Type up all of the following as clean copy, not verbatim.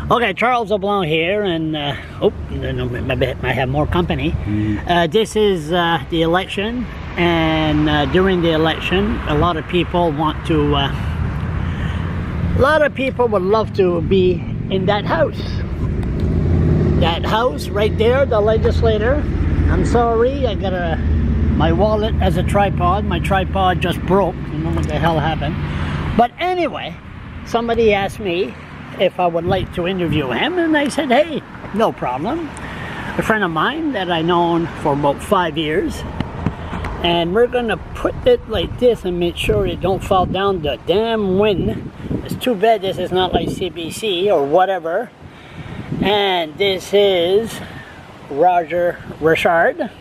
Okay, Charles LeBlanc here, and maybe I have more company. This is the election, and during the election, a lot of people want to. A lot of people would love to be in that house. That house right there, the legislator. I'm sorry, I got my wallet as a tripod. My tripod just broke. I don't know what the hell happened. But anyway, somebody asked me if I would like to interview him, and I said, hey, no problem. A friend of mine that I known for about 5 years, and we're gonna put it like this and make sure it don't fall down the damn wind. It's too bad this is not like CBC or whatever. And this is Roger Richard.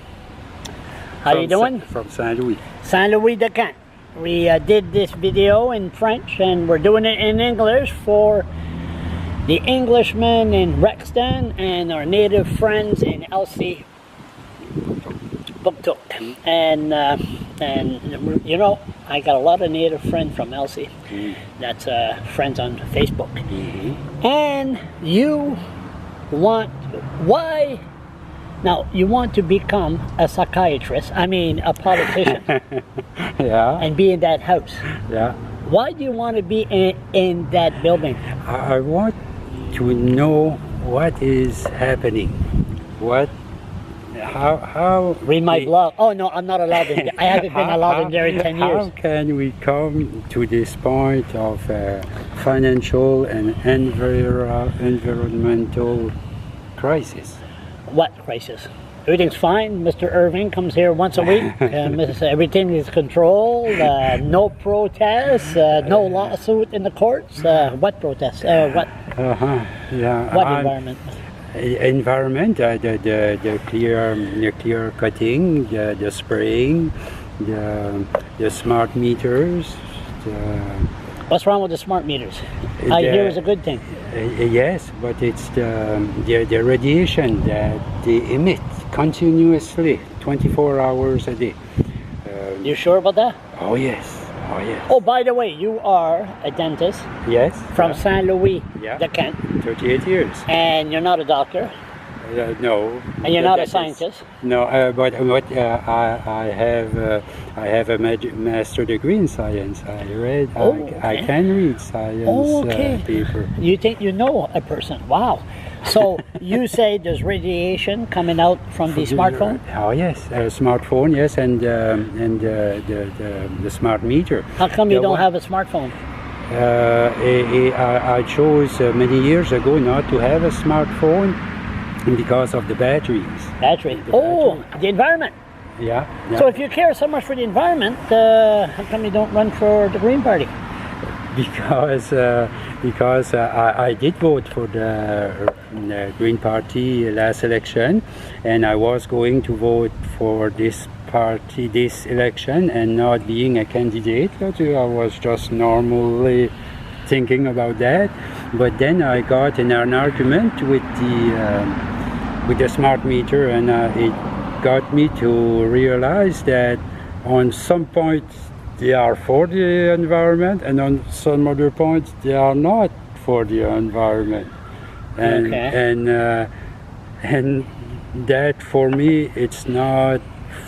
How you doing? From Saint Louis. Saint Louis de Camp. We did this video in French, and we're doing it in English for the Englishmen in Rexton and our native friends in Elsie, Buktuk. And you know, I got a lot of native friends from Elsie. That's friends on Facebook. And you want, why? Now, you want to become a psychiatrist, I mean a politician. Yeah. And be in that house. Yeah. Why do you want to be in that building? I want to know what is happening. How read my blog. Oh no, I'm not allowed in there. I haven't been allowed in there in 10 years. How can we come to this point of financial and environmental crisis? What crisis? Everything's fine. Mr. Irving comes here once a week. Everything is controlled. No protests. No lawsuit in the courts. What protests? What? Yeah. What environment? Environment. The nuclear cutting. The spraying. The smart meters. What's wrong with the smart meters? I hear it's a good thing. Yes, but it's the radiation that they emit continuously, 24 hours a day. You sure about that? Oh yes, oh yes. Oh, by the way, you are a dentist. Yes. From Saint Louis, de Camp. 38 years. And you're not a doctor. No. And you're not a scientist. No, but I have a master degree in science. I read. I can read science paper. You think you know a person? Wow. So you say there's radiation coming out from the smartphone? Oh yes, smartphone. Yes, and the smart meter. How come you don't have a smartphone? I chose many years ago not to have a smartphone because of the batteries. Battery. The environment. Yeah. So if you care so much for the environment, how come you don't run for the Green Party? Because I did vote for the Green Party last election, and I was going to vote for this party this election, and not being a candidate. I was just normally thinking about that. But then I got in an argument with the smart meter, and it got me to realize that on some points they are for the environment, and on some other points they are not for the environment. And and that for me it's not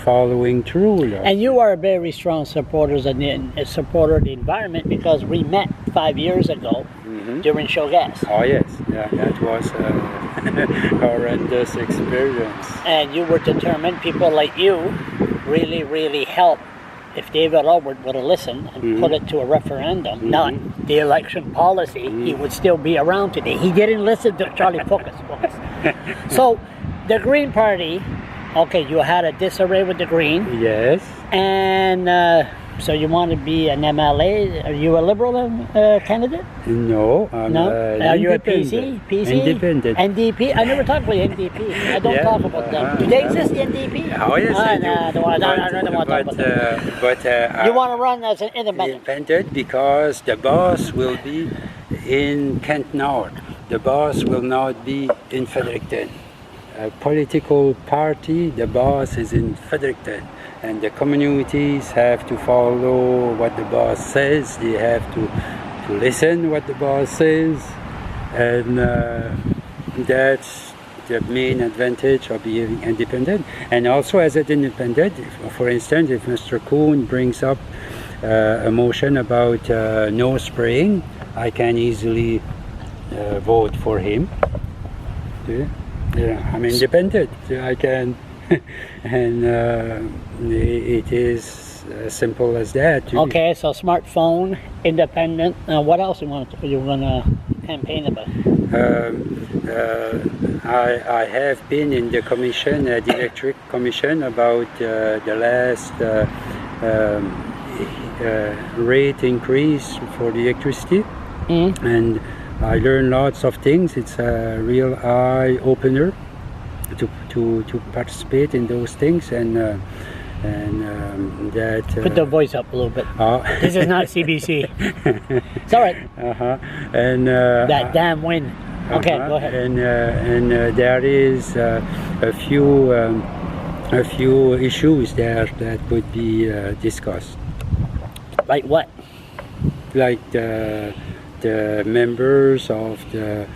following through. And you are a very strong supporter of the environment, because we met 5 years ago during Show Gas. Oh yes, yeah, that was a horrendous experience. And you were determined. People like you really helped. If David Alward would have listened and put it to a referendum, not the election policy, he would still be around today. He didn't listen to Charlie Focus. So the Green Party, okay, you had a disarray with the Green. Yes. And so you want to be an MLA? Are you a Liberal candidate? No, I'm Are you a PC? Independent. NDP? I never talk about NDP. I don't talk about them. Do they exist, the NDP? Oh yes, they do. I don't want to talk about them. You want to run as an independent? Independent, because the boss will be in Kent North. The boss will not be in Fredericton. A political party, the boss is in Fredericton. And the communities have to follow what the boss says. They have to listen what the boss says. and that's the main advantage of being independent. And also as an independent, for instance, if Mr. Kuhn brings up a motion about no spraying, I can easily vote for him. Yeah, I'm independent. I can, and it is as simple as that. Okay, so smartphone, independent. What else you want to campaign about? I have been in the commission, the electric commission, about the last rate increase for the electricity, and I learned lots of things. It's a real eye opener to participate in those things, and that. Put the voice up a little bit. This is not CBC. It's all right. And that damn wind. Okay, go ahead. And there is a few issues there that could be discussed. Like what? Like the members of the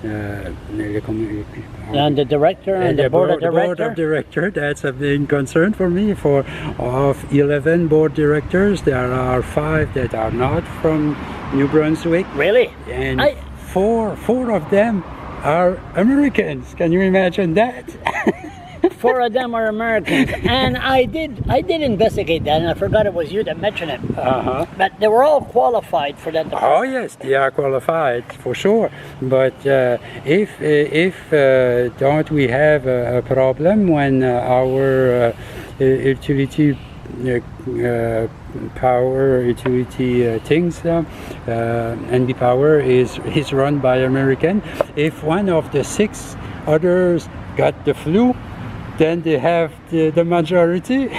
and the director and the board of director? The board of director, that's a big concern for me. Of 11 board directors, there are 5 that are not from New Brunswick. Really? And four of them are Americans. Can you imagine that? 4 of them are Americans, and I did investigate that, and I forgot it was you that mentioned it. But they were all qualified for that department. Oh yes, they are qualified for sure. But if don't we have a problem when our utility power utility things NB Power is run by American? If one of the 6 others got the flu, then they have the majority.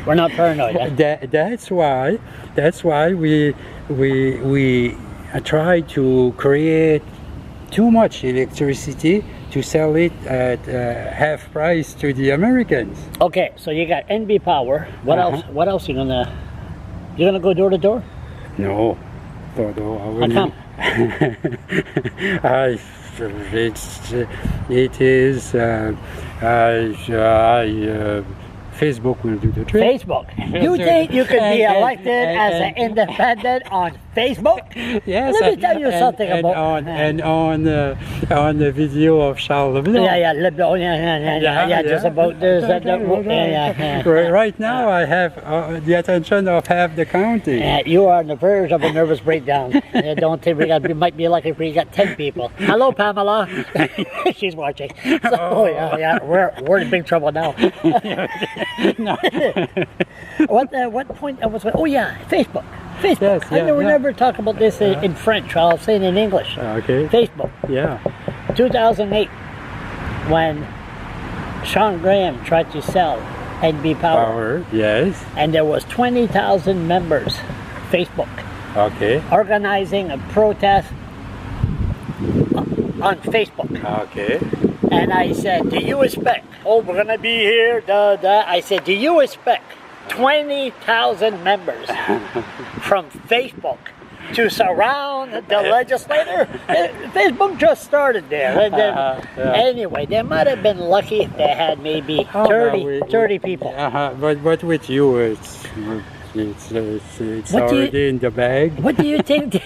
We're not paranoid. Huh? That's why we try to create too much electricity to sell it at half price to the Americans. Okay, so you got NB Power. What else? What else you gonna go door to door? No, How come? It is. Facebook will do the trick. Facebook. You think you could be elected as an independent on Facebook? Yes. Let me tell you something about on the video of Charles Leblanc. Yeah. Just about this. Right now, I have the attention of half the county. You are on the verge of a nervous breakdown. Don't think we might be lucky if we got 10 people. Hello, Pamela. She's watching. So, we're in big trouble now. No. What point I was? Oh yeah, Facebook. Yes, I never talk about this in French. I'll say it in English. Okay. Facebook. Yeah. 2008, when Sean Graham tried to sell NB Power. Yes. And there was 20,000 members. Facebook. Okay. Organizing a protest on Facebook. Okay. And I said, do you expect, we're going to be here, I said, do you expect 20,000 members from Facebook to surround the legislator? Facebook just started there. And then, anyway, they might have been lucky if they had maybe 30 people. But with you, it's already in the bag. What do you think?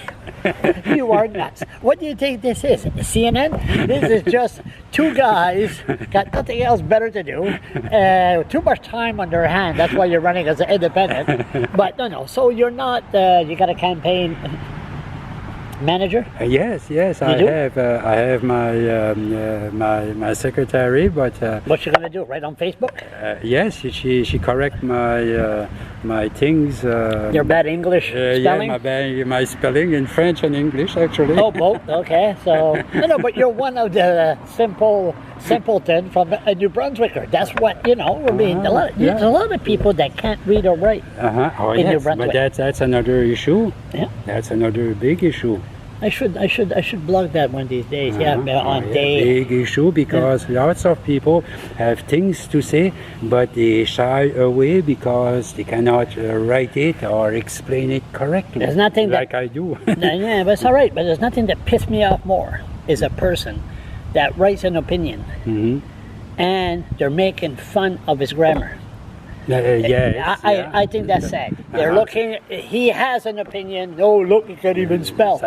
You are nuts. What do you think this is? CNN? This is just 2 guys, got nothing else better to do, too much time on their hand. That's why you're running as an independent. But no. So you're not, you got a campaign manager? Yes, I have my secretary, but what's she gonna do? Write on Facebook? Yes, she correct my things. Your bad English spelling? Yeah, my spelling in French and English actually. Oh, both. Okay, so no, but you're one of the simpleton from New Brunswicker. That's what I mean. There's a lot of people that can't read or write in New Brunswick. But that's another issue. Yeah, that's another big issue. I should blog that one of these days. Big issue because lots of people have things to say, but they shy away because they cannot write it or explain it correctly. There's nothing like I do. Yeah, but it's all right. But there's nothing that pissed me off more is a person that writes an opinion and they're making fun of his grammar. Yes, I think that's sad. They're looking, he has an opinion, no, look, he can't even spell.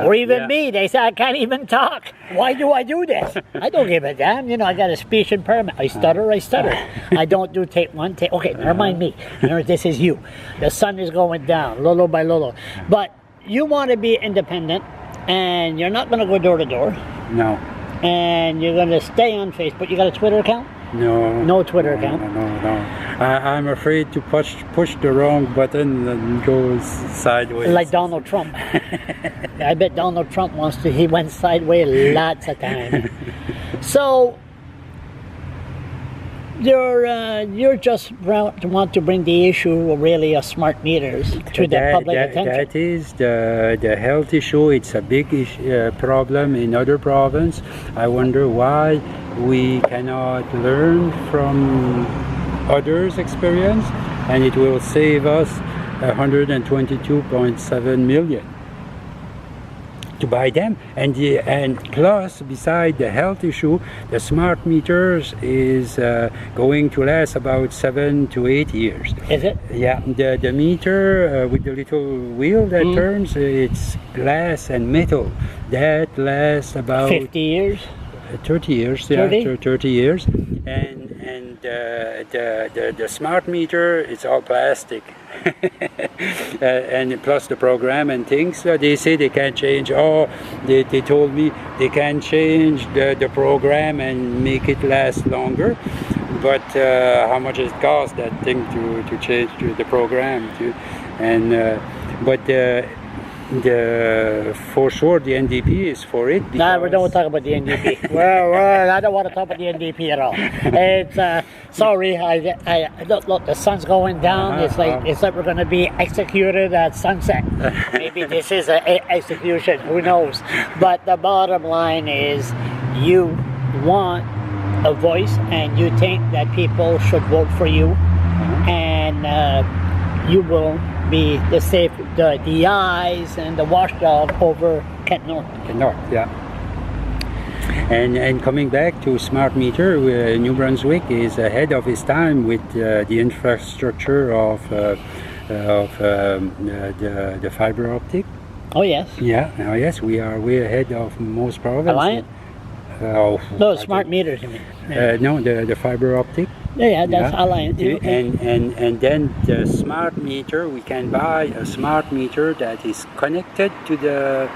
Or even me, they say I can't even talk. Why do I do this? I don't give a damn, you know, I got a speech impairment. I stutter. I don't do take one, take, okay, never mind me. Remember, this is you. The sun is going down, little by little. But you want to be independent, and you're not going to go door to door. No. And you're going to stay on Facebook. You got a Twitter account? No. No Twitter account? No. I'm afraid to push the wrong button and goes sideways. Like Donald Trump. I bet Donald Trump wants to, he went sideways lots of times. So, you're just want to bring the issue really of smart meters to the public attention. That is the health issue. It's a big problem in other provinces. I wonder why we cannot learn from others' experience, and it will save us 122.7 million to buy them. And plus, beside the health issue, the smart meters is going to last about 7 to 8 years. Is it? Yeah, the meter with the little wheel that turns, it's glass and metal. That lasts about 50 years? 30 years, 30 years. And the smart meter, it's all plastic. And plus the program and things, they say they can't change. They told me they can change the program and make it last longer, but how much it costs that thing to change the program for sure the NDP is for it. No, we don't talk about the NDP. I don't want to talk about the NDP at all. It's sorry. Look, the sun's going down. It's like we're going to be executed at sunset. Maybe this is an execution. Who knows? But the bottom line is, you want a voice, and you think that people should vote for you, and you will be the eyes and the watchdog over Kent North. Kent North, yeah. And coming back to smart meter, New Brunswick is ahead of its time with the infrastructure of the fiber optic. Oh yes. Yeah. Oh yes, we are way ahead of most provinces. Alliant? No, smart meters, you mean? No, the fiber optic. Yeah, that's Alliant. Okay. And then the smart meter, we can buy a smart meter that is connected to the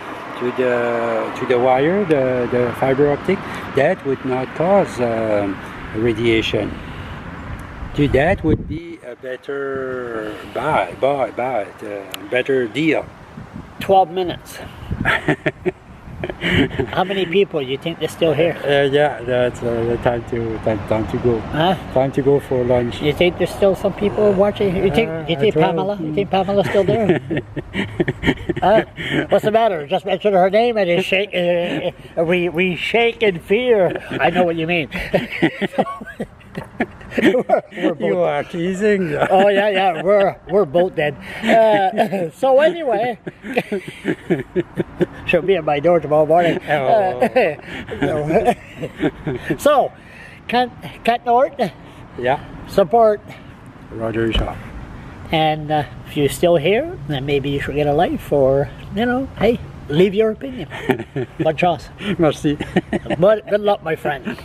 wire, the fiber optic. That would not cause radiation. That would be a better better deal. 12 minutes. How many people you think they're still here? Yeah, that's time to go. Huh? Time to go for lunch. You think there's still some people watching? You think Pamela? You think Pamela's still there? What's the matter? Just mention her name and it's shake. We shake in fear. I know what you mean. We're both. You are teasing. Oh yeah, we're both dead. So anyway, she'll be at my door tomorrow morning. So, Kent North. Yeah. Support Roger Shaw. And if you're still here, then maybe you should get a life, or hey, leave your opinion. Bonne chance. Merci. But good luck, my friend.